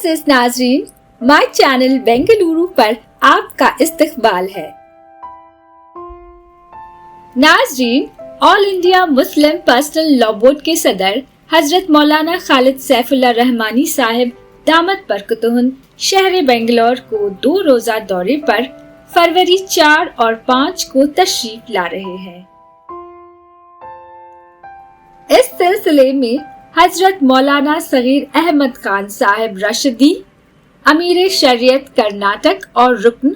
मोअज़्ज़िज़ नाज़रीन, my channel Bengaluru पर आपका इस्तकबाल है। नाज़रीन, all India Muslim personal law board के सदर हजरत मौलाना खालिद सैफुल्लाह रहमानी साहिब दामत बरकतुहुन शहर बेंगलोर को 2 रोजा दौरे पर फरवरी 4 और 5 को तशरीफ ला रहे हैं। इस सिलसिले में हजरत मौलाना सगीर अहमद खान साहिब रशदी, अमीर शरीयत कर्नाटक और रुकन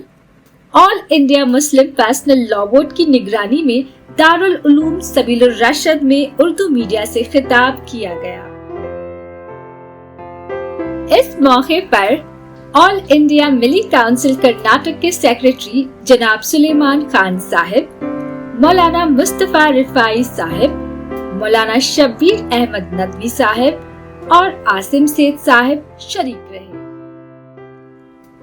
all India Muslim personal law board की निगरानी में दारुल उलूम सबीलुर रशद में उर्दू मीडिया से खिताब किया गया। इस मौके पर ऑल इंडिया मिली काउंसिल कर्नाटक के सेक्रेटरी जनाब सुलेमान खान साहिब, मौलाना मुस्तफा रिफाई साहिब, मौलाना शब्बीर अहमद नदवी साहिब और आसिम सेठ साहिब शरीक रहे।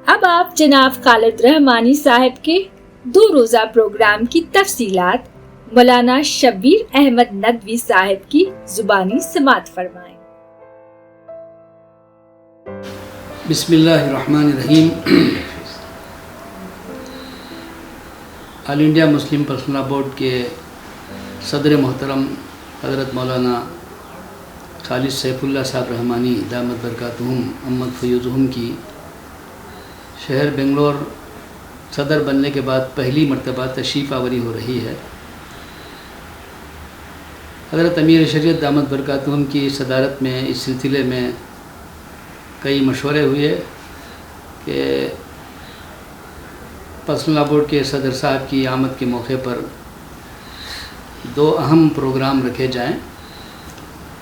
अब आप जनाब खालिद रहमानी साहिब के 2 रोजा प्रोग्राम की तफसीलात मौलाना शब्बीर अहमद नदवी साहिब की जुबानी समात फरमाएं। बिस्मिल्लाहिर्रहमानिर्रहीम। All India Muslim personal law board के सदर मोहतरम हज़रत मौलाना खालिद सैफुल्लाह साहब रहमानी दामत बरकातुहुम अम्मद फयूज़ुहुम की शहर बेंगलोर सदर बनने के बाद पहली मरतबा तशरीफ़ आवरी हो रही है। हज़रत अमीर शरीयत दामत बरकातुहुम की सदारत में इस सिलसिले में कई मशवरे हुए कि पर्सनल लॉ बोर्ड के सदर साहब की आमद के मौके पर 2 अहम प्रोग्राम रखे जाएं।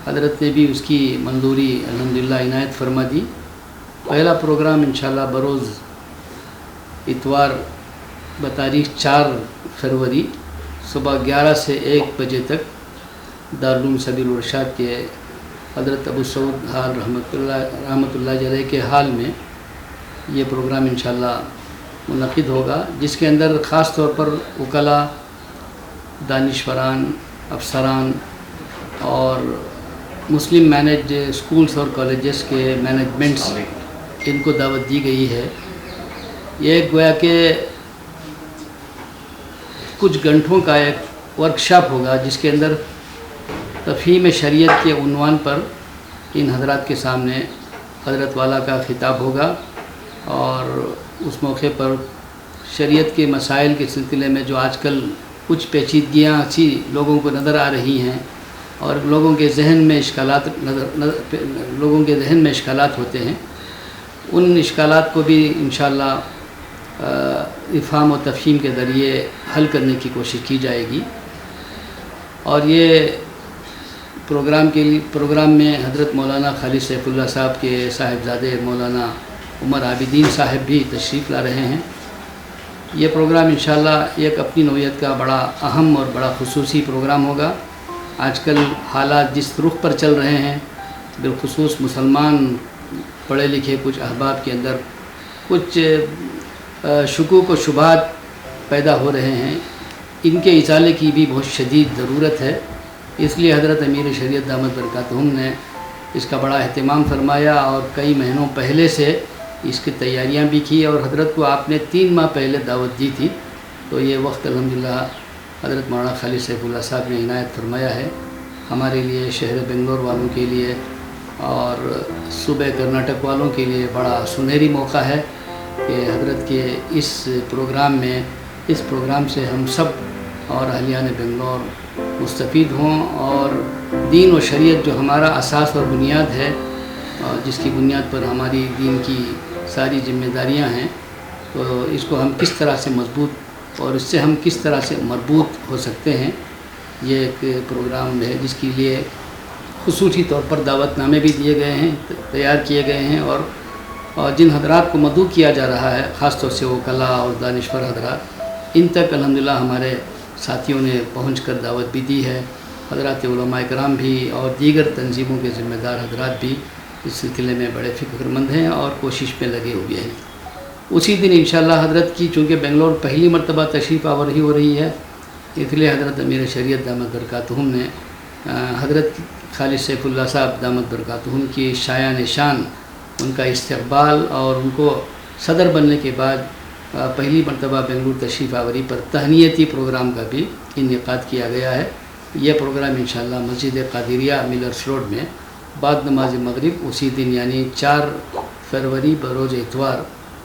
हज़रत ने भी उसकी मंजूरी अल्हम्दुलिल्लाह इनायत फरमा दी। पहला प्रोग्राम इंशाअल्लाह बरोज़ इतवार बतारीख़ 4 फरवरी सुबह 11 से 1 बजे तक दारुल उलूम सबीलुर रशाद के हज़रत अबू सऊद हाल रहमतुल्लाह अलैह के हाल में ये प्रोग्राम इंशाअल्लाह मुनक़िद होगा, जिसके अंदर ख़ास तौर पर वकला, दानिशवरान, अफसरान और मुस्लिम मैनेज स्कूल्स और कॉलेजेस के मैनेजमेंट्स इनको दावत दी गई है। ये गोया के कुछ घंटों का एक वर्कशॉप होगा, जिसके अंदर तफ़हीम शरीयत के उन्वान पर इन हज़रात के सामने हज़रत वाला का ख़िताब होगा और उस मौके पर शरीयत के मसाइल के सिलसिले में जो आजकल कुछ पेचीदगियाँ सी लोगों को नज़र आ रही हैं और लोगों के जहन में इश्कालात होते हैं, उन इश्कालात को भी इंशाअल्लाह इफ़हाम और तफ़हीम के ज़रिए हल करने की कोशिश की जाएगी। और ये प्रोग्राम में हज़रत मौलाना खालिद सैफुल्लाह साहब के साहिबजादे मौलाना उमर आबिदीन साहब भी तशरीफ़ ला रहे हैं। ये प्रोग्राम इंशाअल्लाह एक अपनी नौइयत का बड़ा अहम और बड़ा खुसूसी प्रोग्राम होगा। आजकल हालात जिस रुख पर चल रहे हैं, बिलखुसूस मुसलमान पढ़े लिखे कुछ अहबाब के अंदर कुछ शुकूक व शुबहात पैदा हो रहे हैं, इनके इजाले की भी बहुत शदीद ज़रूरत है। इसलिए हज़रत अमीर शरीयत दामत बरकातुहुम ने इसका बड़ा अहतमाम फरमाया और कई महीनों पहले से इसकी तैयारियां भी की और हज़रत को आपने 3 माह पहले दावत दी थी। तो ये वक्त अल्हम्दुलिल्लाह हज़रत मौलाना खालिद सैफुल्लाह साहब ने इनायत फरमाया है हमारे लिए, शहर बेंगलोर वालों के लिए और सूबे कर्नाटक वालों के लिए बड़ा सुनहरी मौका है कि हज़रत के इस प्रोग्राम से हम सब और अहलियान बेंगलोर मुस्तफ़ीद हों और दीन व शरीयत जो हमारा असास और बुनियाद है और जिसकी बुनियाद पर हमारी दीन की सारी जिम्मेदारियां हैं, तो इसको हम किस तरह से मजबूत और इससे हम किस तरह से मरबूत हो सकते हैं, ये एक प्रोग्राम है जिसके लिए खुसूसी तौर पर दावतनामे भी दिए गए हैं, तैयार किए गए हैं और जिन हज़रात को मदऊ किया जा रहा है, ख़ास तौर से वकला और दानिशवर हज़रात, इन तक अल्हम्दुलिल्लाह हमारे साथियों ने पहुंचकर दावत भी दी है। हज़रात उलमा इकराम भी और दीगर तंजीमों के ज़िम्मेदार हज़रात भी इस सिलसिले में बड़े फ़िक्रमंद हैं और कोशिश में लगे हुए हैं। उसी दिन इंशाअल्लाह हज़रत की चूँकि बेंगलोर पहली मरतबा तशरीफ़ आवरी हो रही है, इसलिए हज़रत अमीर शरीयत दामत बरकातुहुम ने हज़रत खालिद सैफुल्लाह साहब दामत बरकातुहुम की शाया निशान ان کا استقبال اور ان کو صدر بننے کے بعد پہلی مرتبہ بنگلور تشریف آوری پر تہنیتی پروگرام کا بھی انعقاد کیا گیا ہے. یہ پروگرام انشاءاللہ مسجد قادریہ ملرس روڈ میں بعد نماز مغرب اسی دن یعنی 4 فروری بروز اتوار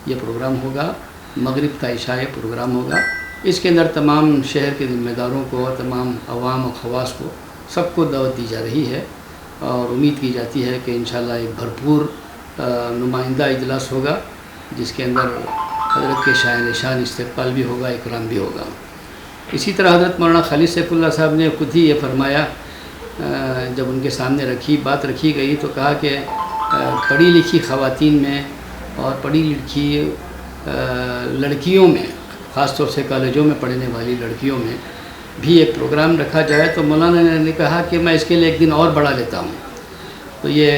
یہ پروگرام ہوگا. مغرب کا عشاء پروگرام ہوگا. اس کے اندر تمام شہر کے ذمہ داروں کو اور تمام عوام و خواص کو سب کو دعوت دی جا رہی ہے اور امید کی جاتی ہے کہ انشاءاللہ ایک بھرپور نمائندہ اجلاس ہوگا جس کے اندر حضرت کے شاہن شان استقبال بھی ہوگا, اکرام بھی ہوگا. اسی طرح حضرت مولانا خالد سیف اللہ صاحب نے خود ہی یہ فرمایا, جب ان کے سامنے بات رکھی گئی تو کہا کہ پڑھی لکھی خواتین میں اور پڑھی لکھی لڑکیوں میں, خاص طور سے کالجوں میں پڑھنے والی لڑکیوں میں بھی ایک پروگرام رکھا جائے. تو مولانا نے کہا کہ میں اس کے لیے ایک دن اور بڑھا لیتا ہوں. تو یہ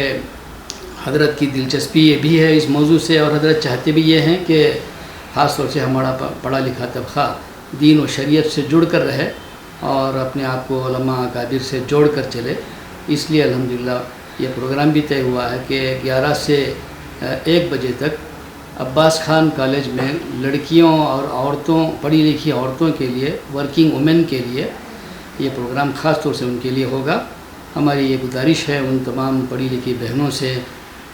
حضرت کی دلچسپی یہ بھی ہے اس موضوع سے, اور حضرت چاہتے بھی یہ ہیں کہ خاص طور سے ہمارا پڑھا لکھا طبقہ دین و شریعت سے جڑ کر رہے اور اپنے آپ کو علماء اکابر سے جوڑ کر چلے. اس لیے الحمدللہ یہ پروگرام بھی طے ہوا ہے کہ 11 سے 1 بجے تک عباس خان کالج میں لڑکیوں اور عورتوں, پڑھی لکھی عورتوں کے لیے, ورکنگ وومن کے لیے یہ پروگرام خاص طور سے ان کے لیے ہوگا. ہماری یہ گزارش ہے ان تمام پڑھی لکھی بہنوں سے,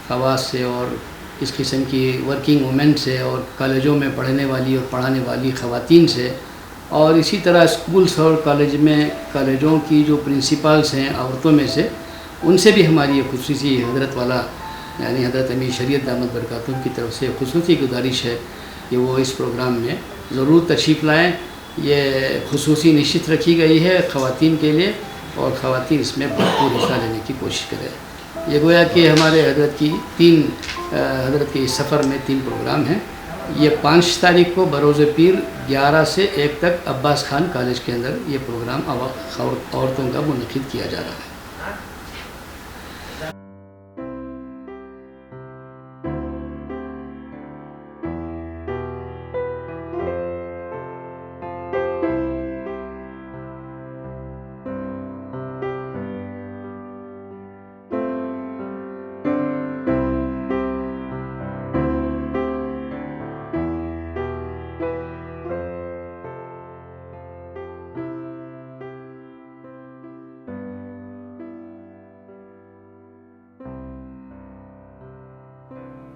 خواص سے اور اس قسم کی ورکنگ وومن سے اور کالجوں میں پڑھنے والی اور پڑھانے والی خواتین سے, اور اسی طرح اسکولس اور کالجوں کی جو پرنسپلس ہیں عورتوں میں سے, ان سے بھی ہماری یہ خصوصی حضرت والا یعنی حضرت امیر شریعت دامت برکاتہم کی طرف سے خصوصی گزارش ہے کہ وہ اس پروگرام میں ضرور تشریف لائیں. یہ خصوصی نشست رکھی گئی ہے خواتین کے لیے اور خواتین اس میں بھرپور حصہ لینے کی کوشش کریں. یہ گویا کہ ہمارے حضرت کے اس سفر میں 3 پروگرام ہیں. یہ 5 تاریخ کو بروز پیر 11 سے 1 تک عباس خان کالج کے اندر یہ پروگرام عورتوں کا منعقد کیا جا رہا ہے.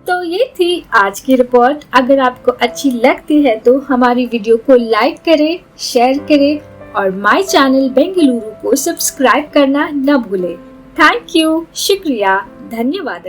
تو یہ تھی آج کی رپورٹ. اگر آپ کو اچھی لگتی ہے تو ہماری ویڈیو کو لائک کریں, شیئر کریں اور مائی چینل بنگلورو کو سبسکرائب کرنا نہ بھولیں. تھینک یو, شکریہ, دھنیہ واد.